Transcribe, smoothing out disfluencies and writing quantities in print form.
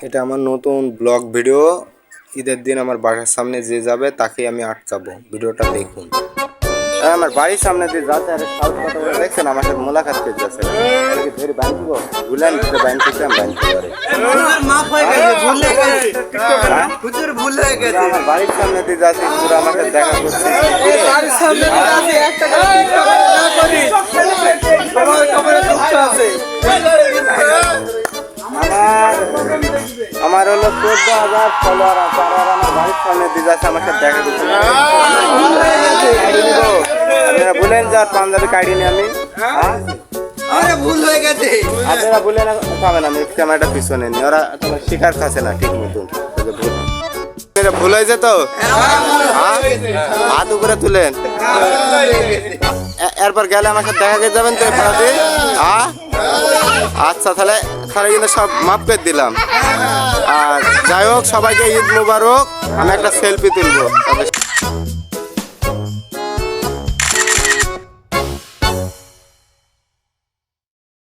এটা আমার নতুন ব্লগ ভিডিও। ঈদের দিন আমার বাসার সামনে যে যাবে তাকে আমি আটকাবো। ভিডিওটা দেখুন। আমার বাড়ির সামনে দিয়ে যাচ্ছে, আরে সাউথ কথা বলে দেখছেন আমার সাথে মোলাকাত করতে যাচ্ছে। ধরে বাঁধব বুঝলেন, বাঁধতেছে আমি বাঁধতে পারি। আমার বাড়ির সামনে দিয়ে যাচ্ছে, পুরো আমাকে দেখা করছে। আমার হলো 14,000 ফলোয়ার আছে, আর আমার বাড়ির সামনে দিয়ে যাচ্ছে আমার সাথে দেখা করছে। আপনারা বলেন যে আর পাঞ্জাবি কাইডি নি আমি, ভুল হয়ে গেছে। আপনারা বলেন পাবেন আমি ক্যামেরাটা পিছনে নি, ওরা তোমার শিকার খাচ্ছে না ঠিক মতন। ভুল হয়েছে তো, হাত উপরে তুলেন। এরপর গেলে আমার সাথে দেখা করে যাবেন তো এরপরে। আচ্ছা তাহলে কিন্তু সব মাফ করে দিলাম। আর যাই হোক, সবাইকে ঈদ মোবারক। আমি একটা সেলফি তুলবো।